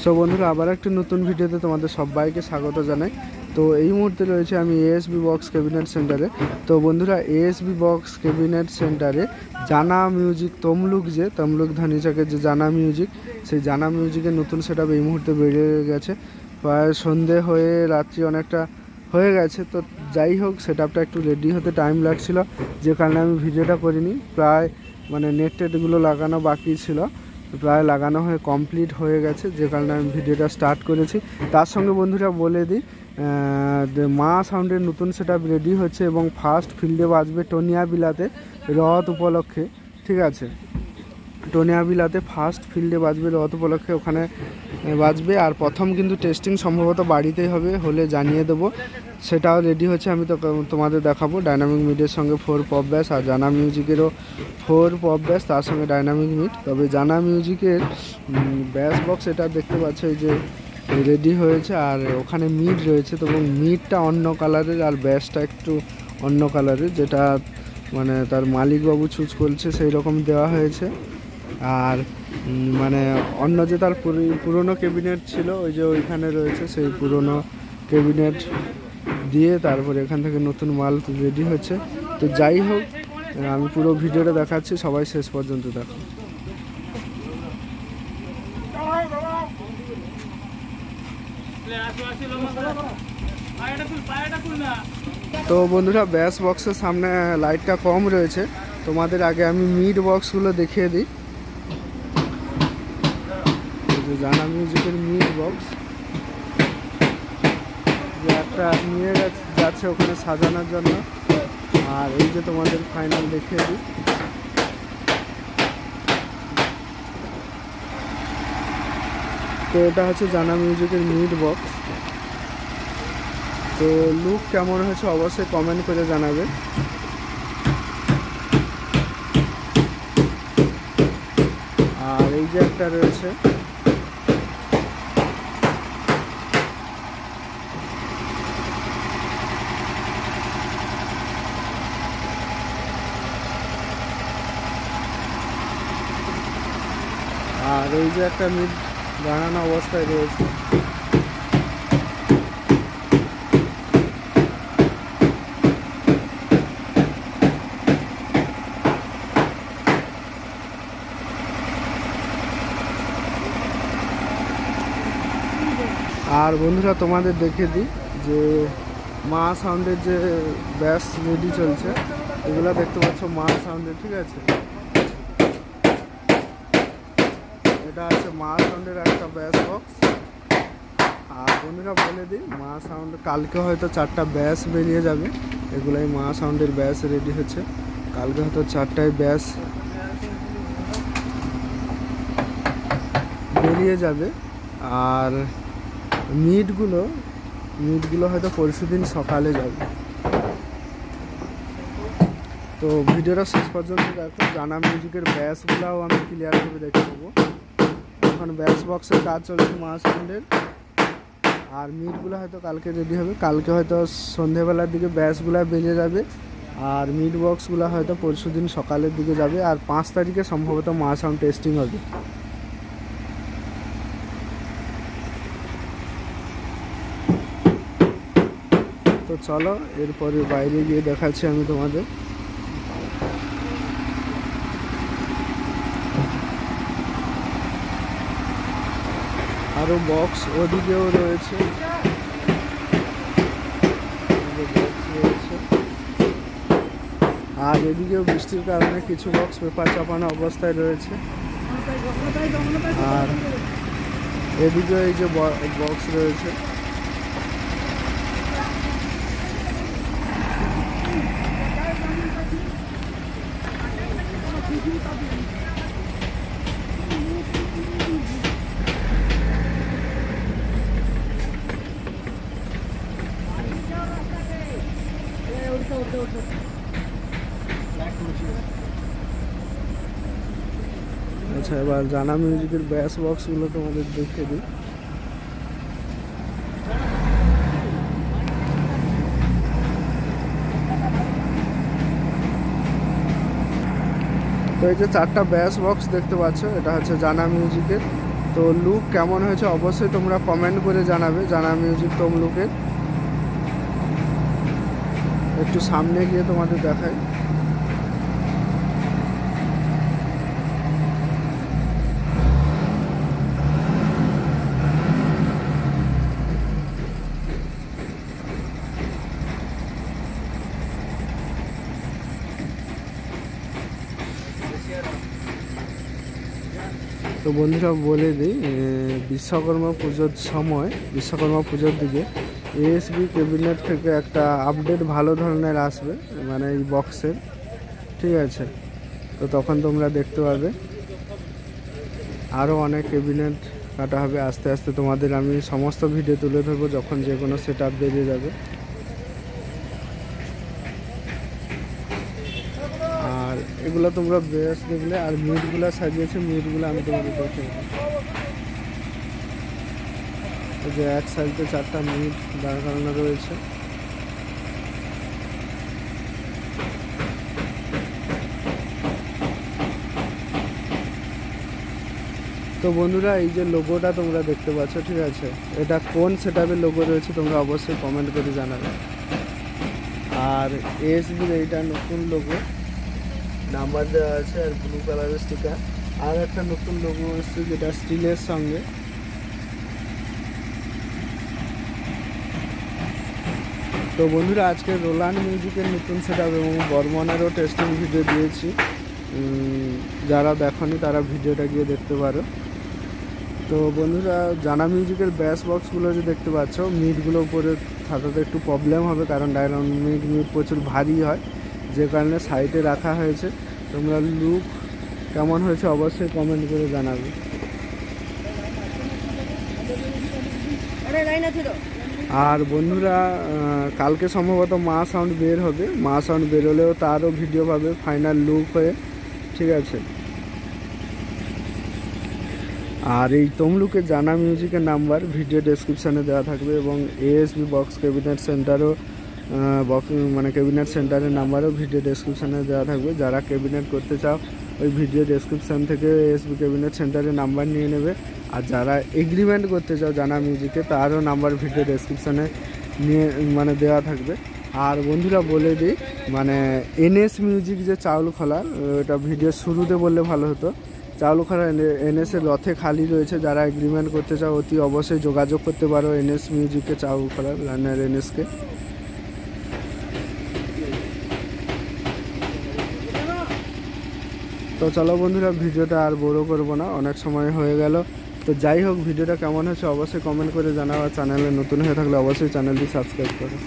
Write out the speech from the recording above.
So বন্ধুরা, আবার একটা নতুন ভিডিওতে তোমাদের সবাইকে স্বাগত জানাই। তো এই মুহূর্তে রয়েছে আমি এএসবি বক্স ক্যাবিনেট সেন্টারে। তো বন্ধুরা, এএসবি বক্স ক্যাবিনেট সেন্টারে জানা মিউজিক তমলুক ধানিচাকের যে জানা মিউজিক, সেই জানা মিউজিকের নতুন সেটআপ এই মুহূর্তে বেরিয়ে গেছে। প্রায় সন্ধে হয়ে রাত্রি অনেকটা হয়ে গেছে। তো যাই হোক, সেটআপটা একটু রেডি হতে টাইম লাগছিল, যে কারণে আমি ভিডিওটা করিনি। প্রায় নেট টেটগুলো লাগানো বাকি ছিল, প্রায় লাগানো হয়ে কমপ্লিট হয়ে গেছে, যে কারণে আমি ভিডিওটা স্টার্ট করেছি। তার সঙ্গে বন্ধুরা বলে দিই, মা সাউন্ডের নতুন সেটআপ রেডি হচ্ছে এবং ফার্স্ট ফিল্ডে বাজবে টনিয়া বিলাতে রথ উপলক্ষে। ঠিক আছে, টনিয়া বিলাতে ফার্স্ট ফিল্ডে বাজবে রথ উপলক্ষে, ওখানে বাজবে। আর প্রথম কিন্তু টেস্টিং সম্ভবত বাড়িতেই হবে, হলে জানিয়ে দেবো। সেটাও রেডি হচ্ছে, আমি তো তোমাদের দেখাবো। ডাইনামিক মিডের সঙ্গে 4 পপ ব্যাস, আর জানা মিউজিকেরও 4 পপ ব্যাস, তার সঙ্গে ডাইনামিক মিড। তবে জানা মিউজিকের ব্যাস বক্স এটা দেখতে পাচ্ছ, এই যে রেডি হয়েছে, আর ওখানে মিড রয়েছে। তো মিডটা অন্য কালারের আর ব্যাসটা একটু অন্য কালারের, যেটা তার মালিকবাবু চুজ করছে সেই রকম দেওয়া হয়েছে। আর অন্য যে তার পুরনো ক্যাবিনেট ছিল, ওই যে ওইখানে রয়েছে, সেই পুরনো ক্যাবিনেট দিয়ে তারপরে এখান থেকে নতুন মাল রেডি হচ্ছে। তো যাই হোক, আমি পুরো ভিডিওটা দেখাচ্ছি, সবাই শেষ পর্যন্ত দেখো। তো বন্ধুরা, ব্যাস বক্সের সামনে লাইটটা কম রয়েছে, তোমাদের আগে আমি মিড বক্সগুলো দেখিয়ে দিই। জানা মিউজিকের মিড বক্স একটা নিয়ে যাচ্ছে ওখানে সাজানোর জন্য। আর এই যে তোমাদের ফাইনাল দেখিয়ে দিই। তো এটা হচ্ছে জানা মিউজিকের মিড বক্স। তো লুক কেমন হয়েছে অবশ্যই কমেন্ট করে জানাবে। আর এই যে একটা রয়েছে, আর এই যে একটা মিড বানানো অবস্থায় রয়েছে। আর বন্ধুরা, তোমাদের দেখে দিই যে মা সাউন্ডের যে ব্যাস রেডি চলছে, এগুলো দেখতে পাচ্ছ মা সাউন্ডের। ঠিক আছে, এটা আছে মা সাউন্ডের একটা ব্যাস বক্স। আর বন্ধুরা বলে দিই, মা সাউন্ড কালকে হয়তো 4টা ব্যাস বেরিয়ে যাবে। এগুলাই মা সাউন্ডের ব্যাস রেডি হচ্ছে, কালকে হয়তো 4টায় ব্যাস বেরিয়ে যাবে। আর মিডগুলো হয়তো পরশুদিন সকালে যাবে। তো ভিডিওটা শেষ পর্যন্ত দেখো। জানা মিউজিকের ব্যাসগুলোও আমি ক্লিয়ার করে দেখে নেবো। এখন ব্যাস বক্সের কাজ চলছে মা সাউন্ডের, আর মিডগুলো হয়তো কালকে রেডি হবে। কালকে হয়তো সন্ধেবেলার দিকে ব্যাসগুলো বেরিয়ে যাবে, আর মিড বক্সগুলো হয়তো পরশুদিন সকালের দিকে যাবে। আর 5 তারিখে সম্ভবত মা সাউন্ড টেস্টিং হবে। তো চলো, এরপরে বাইরে গিয়ে দেখাচ্ছি আমি তোমাদের। আরো বক্স ওদিকেও রয়েছে, আর এদিকেও বৃষ্টির কারণে কিছু বক্স পেপার চাপানো অবস্থায় রয়েছে। আর এদিকেও এই যে বক্স রয়েছে। আচ্ছা, এবার জানা মিউজিকের ব্যাস বক্সগুলো তোমাদের দেখে দিই। তো এই যে 4টা ব্যাস বক্স দেখতে পাচ্ছ, এটা হচ্ছে জানা মিউজিকের। তো লুক কেমন হয়েছে অবশ্যই তোমরা কমেন্ট করে জানাবে জানা মিউজিক তমলুকের। একটু সামনে গিয়ে তোমাদের দেখাই। তো বন্ধুরা বলে দিই, বিশ্বকর্মা পুজোর দিকে এএসবি ক্যাবিনেট থেকে একটা আপডেট ভালো ধরনের আসবে, মানে এই বক্সের, ঠিক আছে। তো তখন তোমরা দেখতে পাবে আরও অনেক ক্যাবিনেট কাটা হবে। আস্তে আস্তে তোমাদের আমি সমস্ত ভিডিও তুলে ধরবো যখন যে কোনো সেট আপ বেরিয়ে যাবে। আর এগুলো তোমরা বেশ দেখলে, আর মিটগুলো সাজিয়েছে, মিটগুলো আমি তোমাদের দেখে যে এক সাইডে 4টা মিট দাঁড় করানো রয়েছে। তো বন্ধুরা এই যে লোগোটা তোমরা দেখতে পাচ্ছ, ঠিক আছে, এটা কোন সেটআপের লোগো রয়েছে তোমরা অবশ্যই কমেন্ট করে জানাবে। আর এএসবির এইটা নতুন লোগো, নাম্বার দেওয়া আছে আর ব্লু কালারের স্টিকার। আর একটা নতুন লোগো এসছে যেটা স্টিলের সঙ্গে। তো বন্ধুরা আজকে রোলান্ড মিউজিকের নতুন সেটআপ এবং বর্মনেরও টেস্টিং ভিডিও দিয়েছি, যারা দেখনি তারা ভিডিওটা গিয়ে দেখতে পারো। তো বন্ধুরা জানা মিউজিকের ব্যাস বক্সগুলো যে দেখতে পাচ্ছ, মিটগুলো উপরে থাকাতে একটু প্রবলেম হবে, কারণ ডাইনামিক মিট প্রচুর ভারী হয়, যে কারণে সাইডে রাখা হয়েছে। তোমরা লুক কেমন হয়েছে অবশ্যই কমেন্ট করে জানাবে। আর বন্ধুরা কালকে সম্ভবত মা সাউন্ড বের হবে, মা সাউন্ড বেরোলেও তারও ভিডিও পাবে ফাইনাল লুক হয়ে, ঠিক আছে। আর এই তমলুকের জানা মিউজিকের নাম্বার ভিডিও ডেসক্রিপশানে দেওয়া থাকবে, এবং এএসবি বক্স ক্যাবিনেট সেন্টারও মানে ক্যাবিনেট সেন্টারের নাম্বারও ভিডিও ডেসক্রিপশানে দেওয়া থাকবে। যারা ক্যাবিনেট করতে চাও ওই ভিডিও ডেসক্রিপশান থেকে এএসবি ক্যাবিনেট সেন্টারের নাম্বার নিয়ে নেবে। আর যারা এগ্রিমেন্ট করতে চাও জানা মিউজিকে, তারও নাম্বার ভিডিও ডেসক্রিপশানে নিয়ে মানে দেওয়া থাকবে। আর বন্ধুরা বলে দিই, মানে এনএস মিউজিক যে চাউলখোলা, ওটা ভিডিও শুরুতে বললে ভালো হতো। চাউলখোলা এনএসের রথে খালি রয়েছে, যারা এগ্রিমেন্ট করতে চাও অতি অবশ্যই যোগাযোগ করতে পারো এনএস মিউজিকে, চাউলখোলা রানের এনএসকে। তো চলো বন্ধুরা ভিডিওটা আর বড় করবো না, অনেক সময় হয়ে গেল। তো যাই হোক, ভিডিওটা কেমন হয়েছে অবশ্যই কমেন্ট করে জানাও। আর চ্যানেলে নতুন হয়ে থাকলে অবশ্যই চ্যানেলটি সাবস্ক্রাইব করো।